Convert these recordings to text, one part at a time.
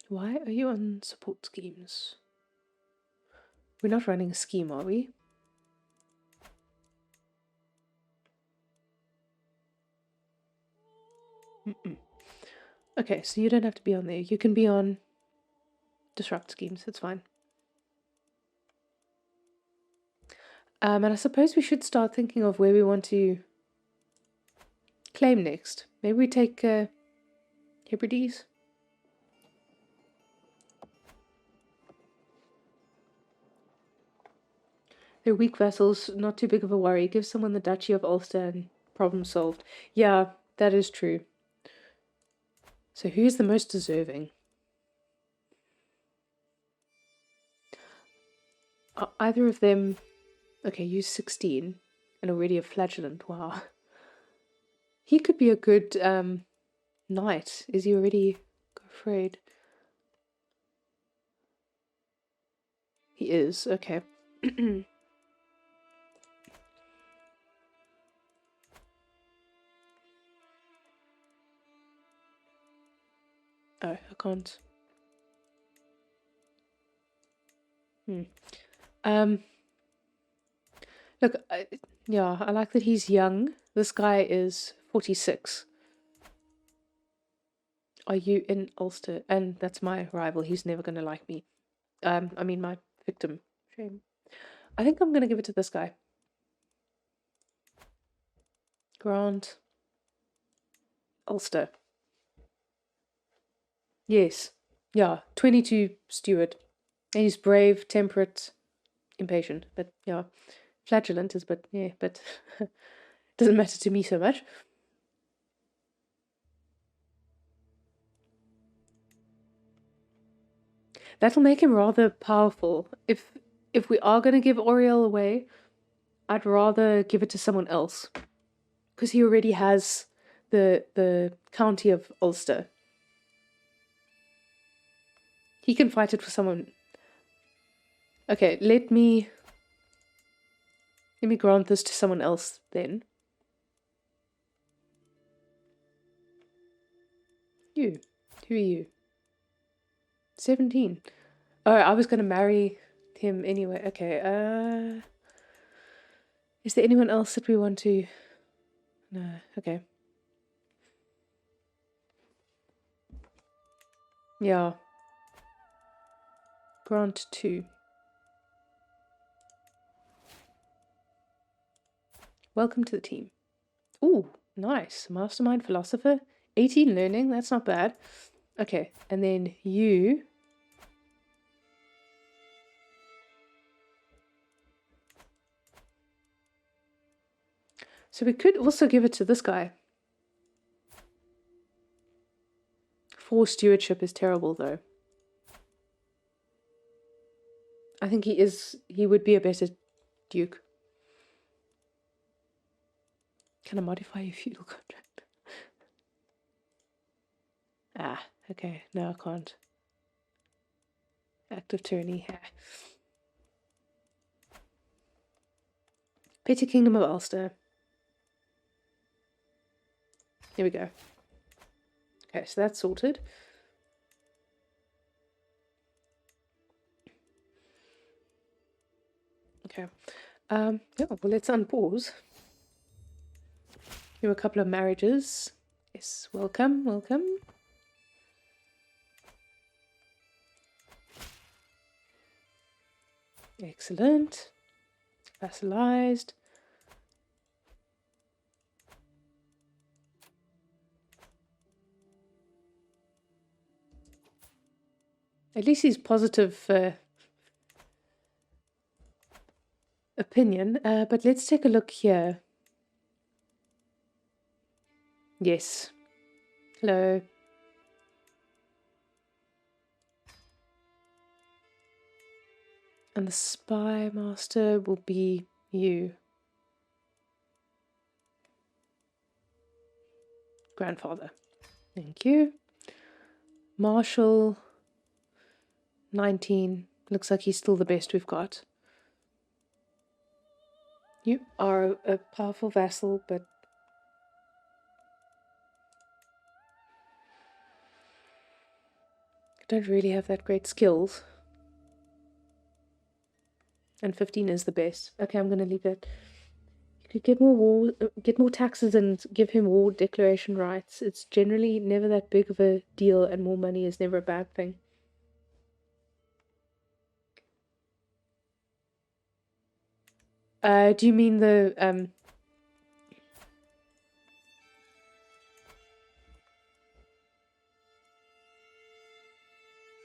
Why are you on support schemes? We're not running a scheme, are we? Okay, so you don't have to be on there. You can be on disrupt schemes. It's fine. And I suppose we should start thinking of where we want to claim next. Maybe we take Hebrides. They're weak vassals, not too big of a worry. Give someone the Duchy of Ulster and problem solved. Yeah, that is true. So who is the most deserving? Either of them... Okay, use 16 and already a flagellant. Wow. He could be a good knight. Is he already afraid? He is, okay. Oh, I can't. Look, yeah, I like that he's young. This guy is 46. Are you in Ulster? And that's my rival. He's never going to like me. I mean, my victim. Shame. I think I'm going to give it to this guy. Grant. Ulster. Yes. Yeah, 22 steward. And he's brave, temperate, impatient. But yeah, flagellant is, but yeah, but doesn't matter to me so much. That'll make him rather powerful. If we are going to give Oriel away, I'd rather give it to someone else. Because he already has the county of Ulster. He can fight it for someone. Okay, let me grant this to someone else then. You. Who are you? 17. Oh, I was going to marry him anyway. Okay, is there anyone else that we want to... No, okay. Yeah. Grant 2. Welcome to the team. Ooh, nice. Mastermind philosopher. 18 learning, that's not bad. Okay, and then you... So we could also give it to this guy. 4 stewardship is terrible, though. I think he would be a better duke. Can I modify your feudal contract? Ah, okay. No, I can't. Active tyranny. Petty Kingdom of Ulster. Here we go. Okay, so that's sorted. Okay. Yeah, well, let's unpause. Here are a couple of marriages. Yes, welcome, welcome. Excellent. Vassalized. At least he's positive opinion. But let's take a look here. Yes. Hello. And the spy master will be you. Grandfather. Thank you. Marshal 19. Looks like he's still the best we've got. You are a powerful vassal, but don't really have that great skills. And 15 is the best. Okay, I'm going to leave it. You could get more taxes and give him war declaration rights. It's generally never that big of a deal, and more money is never a bad thing. Do you mean the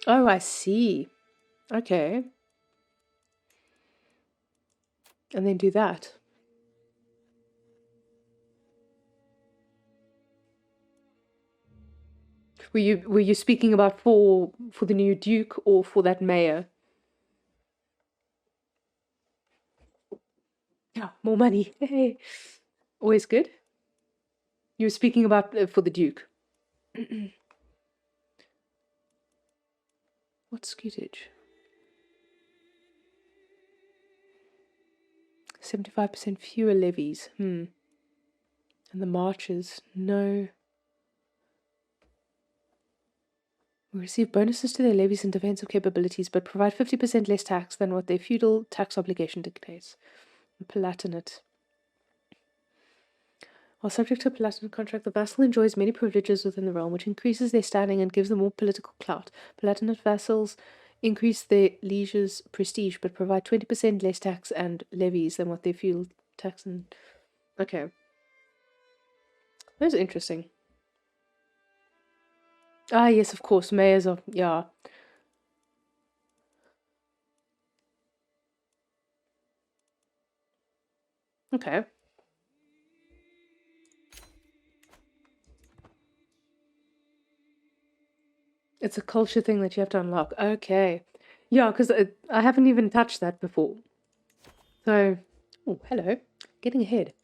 Oh, I see. Okay. And then do that. Were you speaking about for the new duke or for that mayor? Yeah, more money. Hey. Always good. You were speaking about for the duke. What scutage? 75% fewer levies. And the marches. No. We receive bonuses to their levies and defensive capabilities, but provide 50% less tax than what their feudal tax obligation dictates. The Palatinate. While subject to a Palatinate contract, the vassal enjoys many privileges within the realm, which increases their standing and gives them more political clout. Palatinate vassals increase their liege's prestige, but provide 20% less tax and levies than what their feudal tax and... Okay. That's interesting. Ah, yes, of course. Mayors of... Yeah. Okay. It's a culture thing that you have to unlock. Okay. Yeah, because I haven't even touched that before. So... Oh, hello. Getting ahead.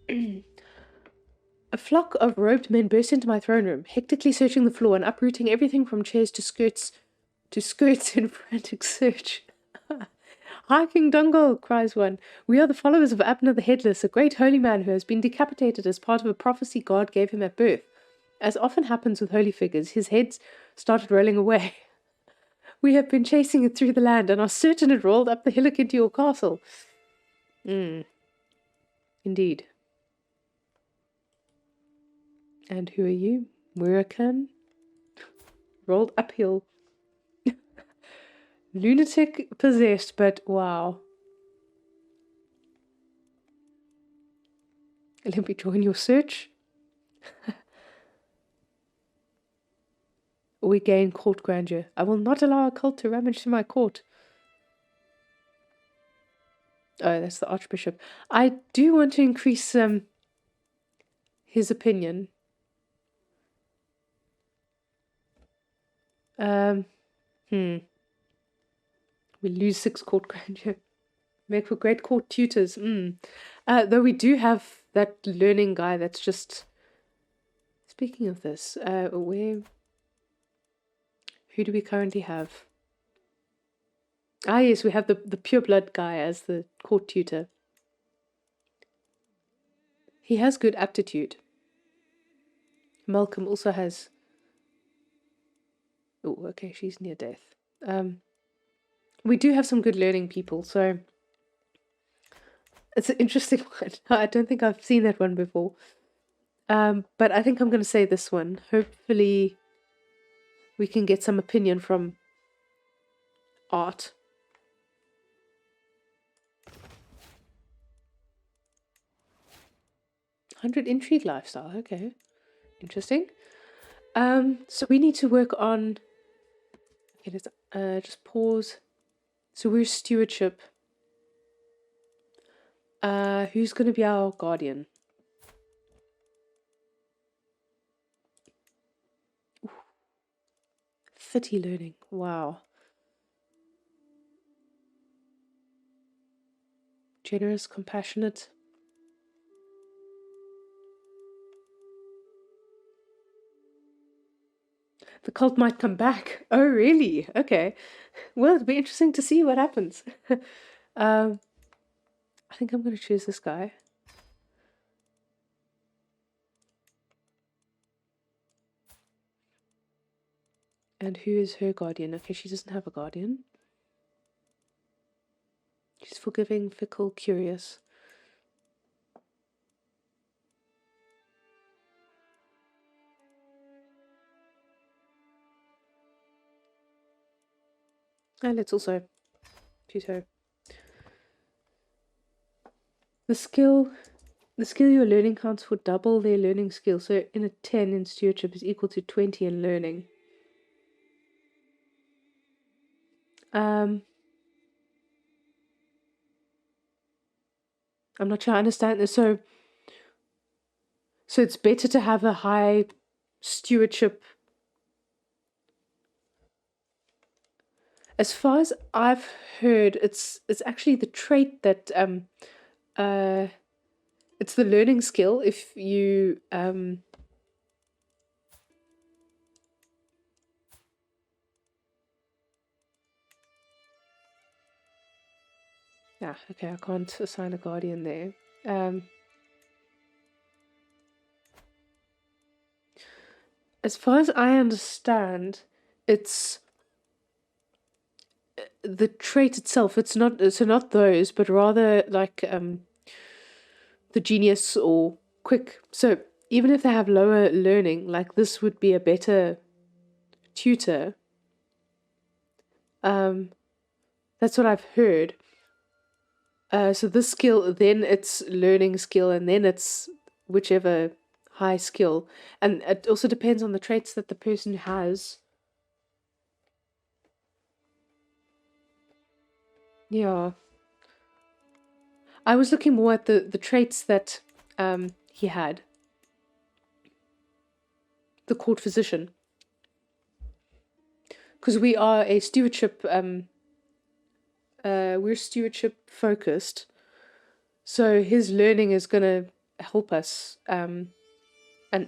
A flock of robed men burst into my throne room, hectically searching the floor and uprooting everything from chairs to skirts in frantic search. Hi, King Dungal, cries one. We are the followers of Abner the Headless, a great holy man who has been decapitated as part of a prophecy God gave him at birth. As often happens with holy figures, his head started rolling away. We have been chasing it through the land and are certain it rolled up the hillock into your castle. Indeed. And who are you? Murakan? Rolled uphill. Lunatic possessed, but wow. Let me join your search. We gain court grandeur. I will not allow a cult to rummage through my court. Oh, that's the Archbishop. I do want to increase his opinion. We lose 6 court grandeur. Make for great court tutors. Though we do have that learning guy that's just... Speaking of this, who do we currently have? Ah, yes, we have the pureblood guy as the court tutor. He has good aptitude. Malcolm also has... Oh, okay, she's near death. We do have some good learning people, so... It's an interesting one. I don't think I've seen that one before. But I think I'm going to say this one. Hopefully we can get some opinion from Art. "100 intrigue lifestyle." Okay, interesting. So we need to work on... Okay, let's just pause. So we're stewardship. Who's going to be our guardian? 30 learning. Wow. Generous, compassionate. The cult might come back. Oh, really? Okay. Well, it'll be interesting to see what happens. I think I'm going to choose this guy. And who is her guardian? Okay, she doesn't have a guardian. She's forgiving, fickle, curious. And let's also choose her. The skill you're learning counts for double their learning skill. So in a 10 in stewardship is equal to 20 in learning. I'm not sure I understand this. So it's better to have a high stewardship. As far as I've heard, it's actually the trait that it's the learning skill. If you okay, I can't assign a guardian there. As far as I understand, it's the trait itself. It's not those, but rather like the genius or quick. So even if they have lower learning, like this would be a better tutor. That's what I've heard. So this skill, then it's learning skill, and then it's whichever high skill. And it also depends on the traits that the person has. Yeah. I was looking more at the traits that he had. The court physician. Because we are a stewardship, we're stewardship focused. So his learning is going to help us. And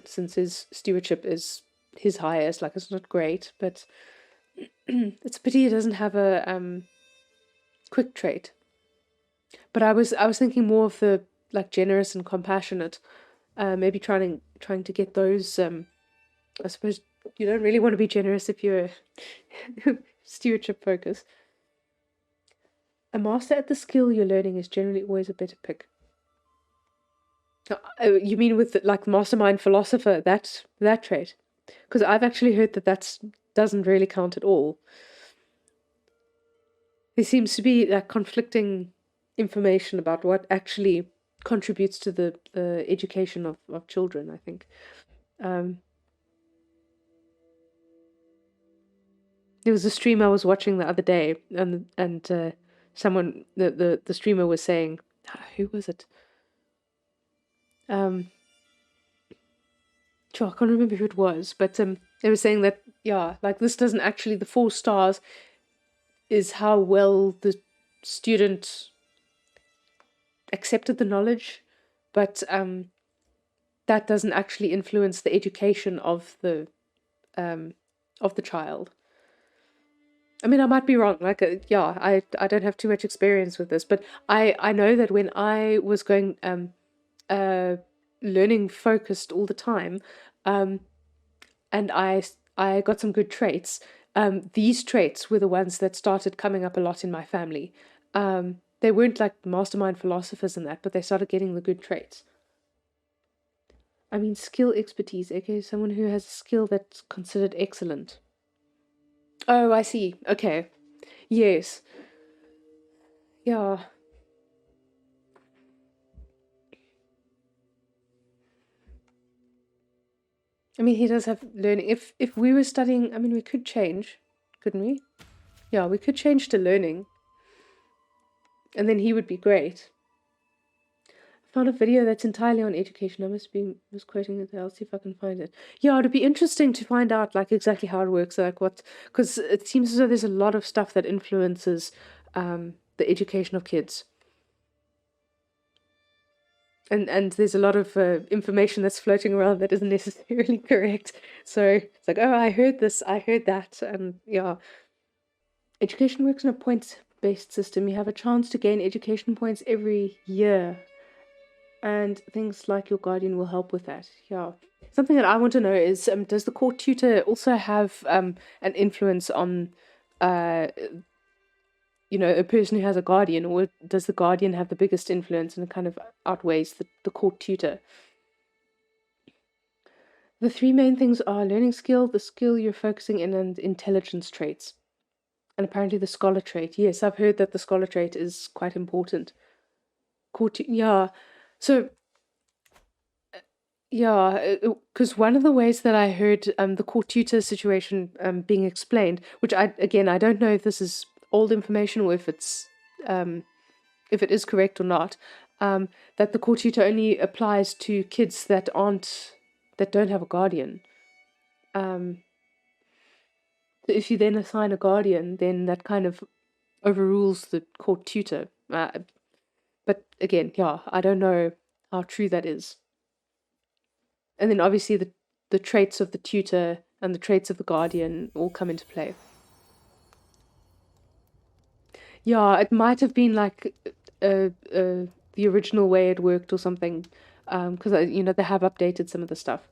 since his stewardship is his highest, like it's not great, but it's a pity he doesn't have a quick trait. But I was thinking more of the like generous and compassionate, maybe trying to get those. I suppose you don't really want to be generous if you're stewardship focused. A master at the skill you're learning is generally always a better pick. You mean with like mastermind philosopher, that trait? Because I've actually heard that doesn't really count at all. There seems to be like conflicting information about what actually contributes to the education of children, I think. There was a stream I was watching the other day, and someone the streamer was saying, who was it? Sure, I can't remember who it was, but they were saying that like this doesn't actually, the 4 stars is how well the student accepted the knowledge, but that doesn't actually influence the education of the child. I mean, I might be wrong. Like, I don't have too much experience with this, but I know that when I was going learning focused all the time, and I got some good traits. These traits were the ones that started coming up a lot in my family. They weren't like mastermind philosophers and that, but they started getting the good traits. I mean, skill expertise, okay, someone who has a skill that's considered excellent. Oh, I see. Okay. Yes. Yeah. I mean, he does have learning. If we were studying, I mean, we could change, couldn't we? Yeah, we could change to learning. And then he would be great. I found a video that's entirely on education. I must be misquoting it. I'll see if I can find it. Yeah, it'd be interesting to find out like exactly how it works, like what, because it seems as though there's a lot of stuff that influences the education of kids. And there's a lot of information that's floating around that isn't necessarily correct. So it's like, oh, I heard this, I heard that, and yeah. Education works in a points-based system. You have a chance to gain education points every year, and things like your guardian will help with that. Yeah. Something that I want to know is, does the court tutor also have an influence on, uh, a person who has a guardian, or does the guardian have the biggest influence and it kind of outweighs the court tutor? The three main things are learning skill, the skill you're focusing in, and intelligence traits. And apparently the scholar trait. Yes, I've heard that the scholar trait is quite important. Yeah. So, yeah, because one of the ways that I heard the court tutor situation being explained, which I don't know if this is old information or if it is correct or not, that the court tutor only applies to kids that don't have a guardian. So if you then assign a guardian, then that kind of overrules the court tutor. But again, yeah, I don't know how true that is. And then obviously the traits of the tutor and the traits of the guardian all come into play. Yeah, it might have been like the original way it worked or something, because they have updated some of the stuff.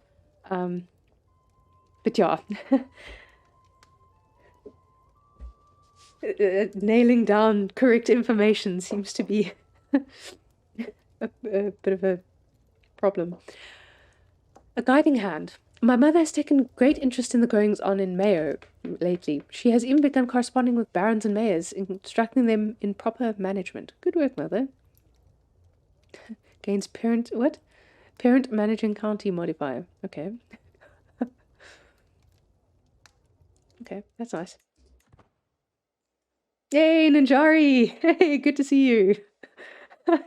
But yeah, nailing down correct information seems to be a bit of a problem. A guiding hand. My mother has taken great interest in the goings-on in Mayo lately. She has even begun corresponding with barons and mayors, instructing them in proper management. Good work, mother. Gains parent... What? Parent managing county modifier. Okay. Okay, that's nice. Yay, Ninjari! Hey, good to see you.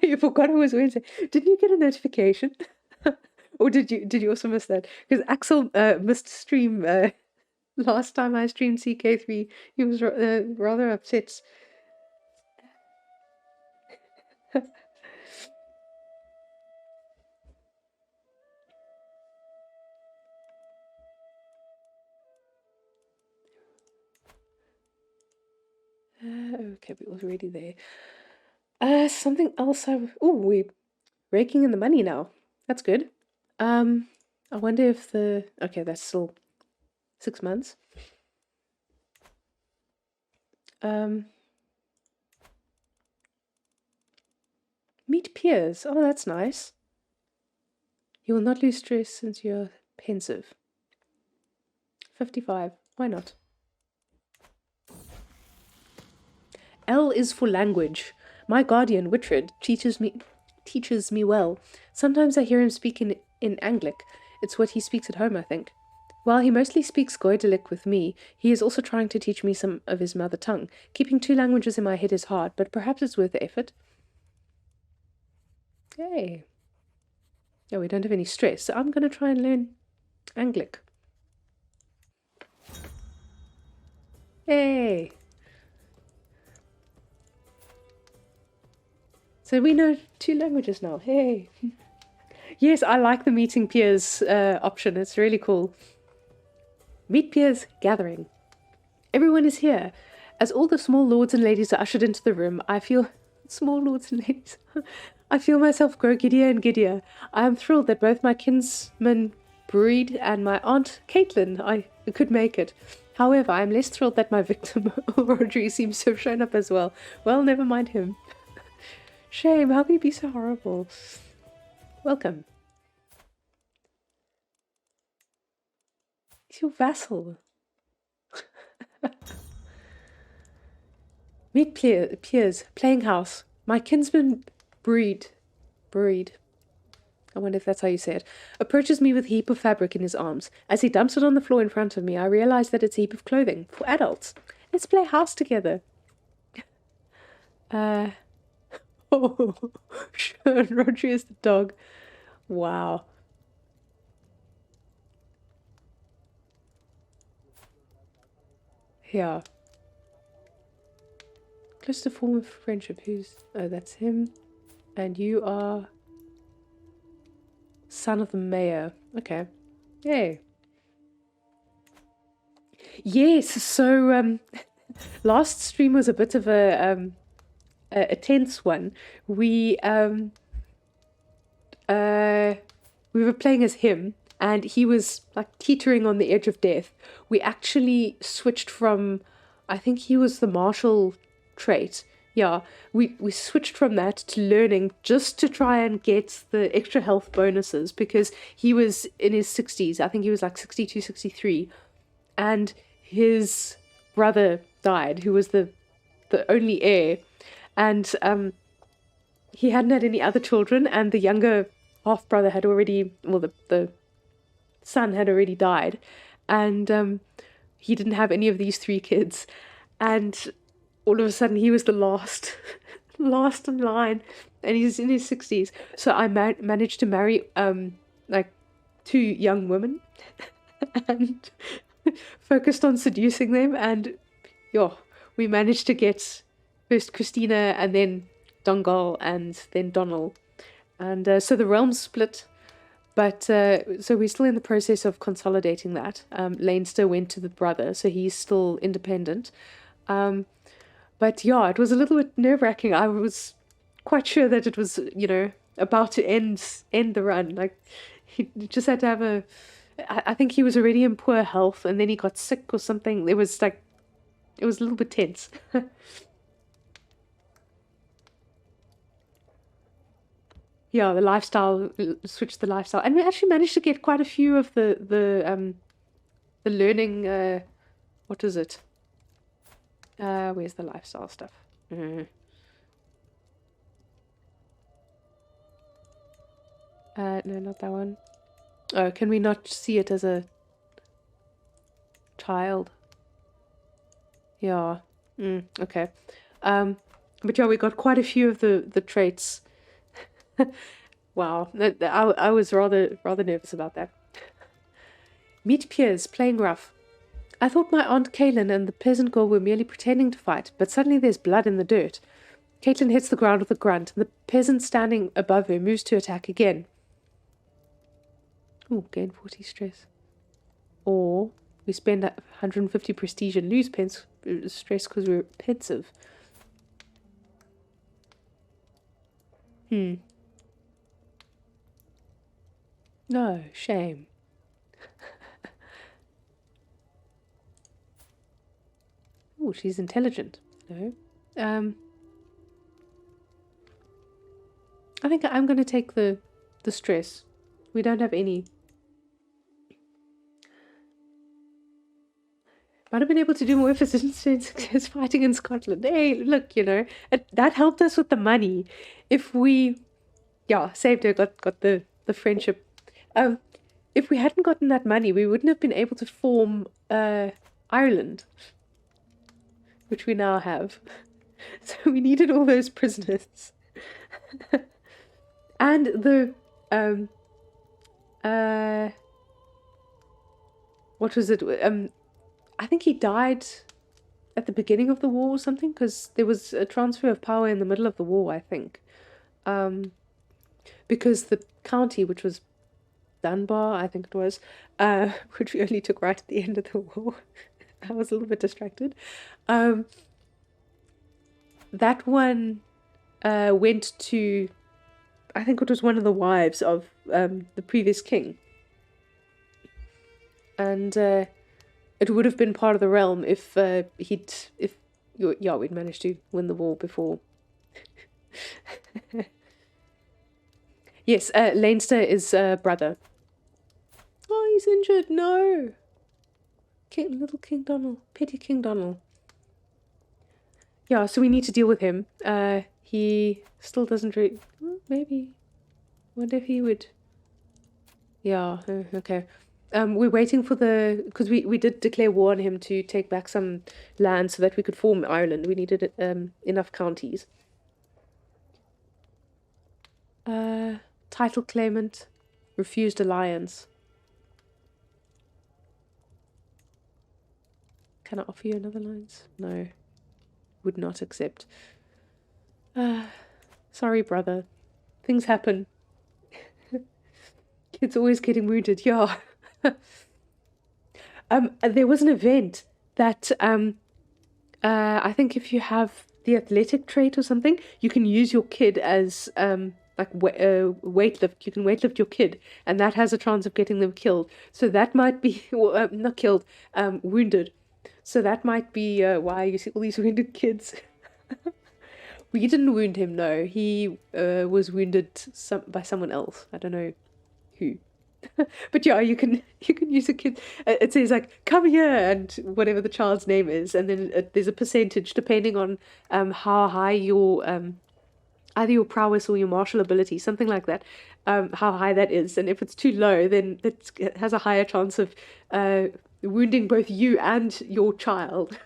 You forgot it was Wednesday. Didn't you get a notification? Or did you also miss that? Because Axel missed stream last time I streamed CK3. He was rather upset. Okay, we're already there. Something else we're raking in the money now. That's good. I wonder if okay, that's still 6 months. Meet peers. Oh, that's nice. You will not lose stress since you're pensive. 55. Why not? L is for language. My guardian, Wittred, teaches me well. Sometimes I hear him speak in Anglic. It's what he speaks at home, I think. While he mostly speaks Goidelic with me, he is also trying to teach me some of his mother tongue. Keeping 2 languages in my head is hard, but perhaps it's worth the effort. Yay. No, we don't have any stress, so I'm going to try and learn Anglic. Yay. So we know 2 languages now. Hey. Yes, I like the meeting peers option. It's really cool. Meet peers gathering. Everyone is here. As all the small lords and ladies are ushered into the room, I feel... Small lords and ladies... I feel myself grow giddier and giddier. I am thrilled that both my kinsman Breed and my aunt Caitlin could make it. However, I am less thrilled that my victim Audrey seems to have shown up as well. Well, never mind him. Shame, how can you be so horrible? Welcome. He's your vassal. Meet peers, playing house. My kinsman Breed. I wonder if that's how you say it. Approaches me with a heap of fabric in his arms. As he dumps it on the floor in front of me, I realize that it's a heap of clothing for adults. Let's play house together. Oh, sure, Roger is the dog. Wow. Yeah. Close to form of friendship. Oh, that's him. And you are... son of the mayor. Okay. Yay. Yes, so, last stream was a bit of a tense one. We were playing as him, and he was like teetering on the edge of death. We actually switched from, I think he was the martial trait. Yeah, we switched from that to learning just to try and get the extra health bonuses because he was in his 60s. I think he was like 62, 63. And his brother died, who was the only heir. And he hadn't had any other children, and the younger half brother had already, well, the son had already died. And he didn't have any of these three kids. And all of a sudden he was the last last in line, and he's in his 60s. So I managed to marry like two young women and focused on seducing them, and yeah, we managed to get first Christina and then Dongal and then Donald. And so the realms split, but so we're still in the process of consolidating that. Leinster went to the brother, so he's still independent. But yeah, it was a little bit nerve-wracking. I was quite sure that it was, about to end the run. Like, he just had to have I think he was already in poor health, and then he got sick or something. It was a little bit tense. Yeah, the lifestyle, switched the lifestyle. And we actually managed to get quite a few of the learning, what is it? Where's the lifestyle stuff? No, not that one. Oh, can we not see it as a child? Yeah. Okay. But yeah, we got quite a few of the traits. Wow. I was rather nervous about that. Meet Piers, playing rough. I thought my Aunt Kaylin and the peasant girl were merely pretending to fight, but suddenly there's blood in the dirt. Caitlin hits the ground with a grunt, and the peasant standing above her moves to attack again. Ooh, gain 40 stress. Or we spend 150 prestige and lose stress because we're pensive. No, shame. Oh, she's intelligent. No. I think I'm going to take the stress. We don't have any. Might have been able to do more success fighting in Scotland. Hey, look, that helped us with the money. If we, saved her, got the friendship. If we hadn't gotten that money, we wouldn't have been able to form Ireland, which we now have. So we needed all those prisoners. And the what was it? I think he died at the beginning of the war or something, because there was a transfer of power in the middle of the war, I think. Because the county, which was Dunbar, I think it was, which we only took right at the end of the war. I was a little bit distracted. That one went to, I think it was one of the wives of the previous king. And it would have been part of the realm if we'd managed to win the war before. Yes, Leinster is brother. Oh, he's injured. No. Little King Donald. Petty King Donald. Yeah, so we need to deal with him. He still doesn't really... Well, maybe. Wonder if he would... Yeah, okay. We're waiting for because we did declare war on him to take back some land so that we could form Ireland. We needed enough counties. Title claimant, refused alliance. Can I offer you another alliance? No, would not accept. Sorry, brother. Things happen. Kids always getting wounded. Yeah. There was an event that I think if you have the athletic trait or something, you can use your kid as like weightlift. You can weightlift your kid, and that has a chance of getting them killed. So that might be well, not killed, wounded. So that might be why you see all these wounded kids. We didn't wound him, no. He was wounded by someone else. I don't know who. But yeah, you can use a kid. It says like, "Come here," and whatever the child's name is, and then there's a percentage depending on how high your either your prowess or your martial ability, something like that. How high that is, and if it's too low, then it has a higher chance of wounding both you and your child.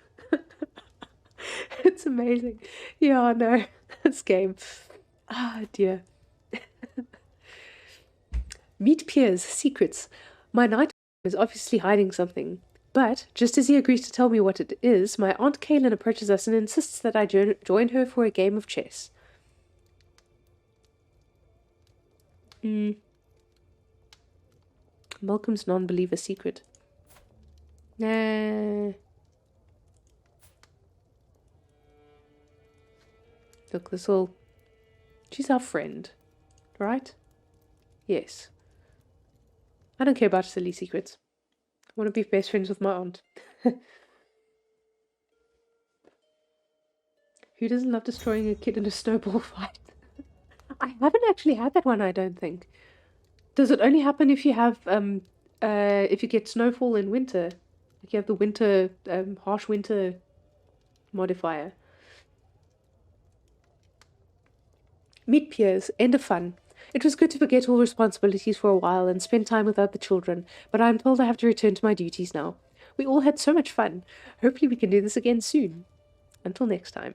It's amazing. Yeah, no, this game. Ah, dear. Meet Pierre's secrets. My knight is obviously hiding something. But, just as he agrees to tell me what it is, my Aunt Kaylin approaches us and insists that I join her for a game of chess. Malcolm's non-believer secret. Nah. Look, she's our friend, right? Yes. I don't care about silly secrets. I want to be best friends with my aunt. Who doesn't love destroying a kid in a snowball fight? I haven't actually had that one, I don't think. Does it only happen if you have if you get snowfall in winter? Like you have the winter harsh winter modifier. Meet peers, end of fun. It was good to forget all responsibilities for a while and spend time with other children, but I'm told I have to return to my duties now. We all had so much fun. Hopefully we can do this again soon. Until next time.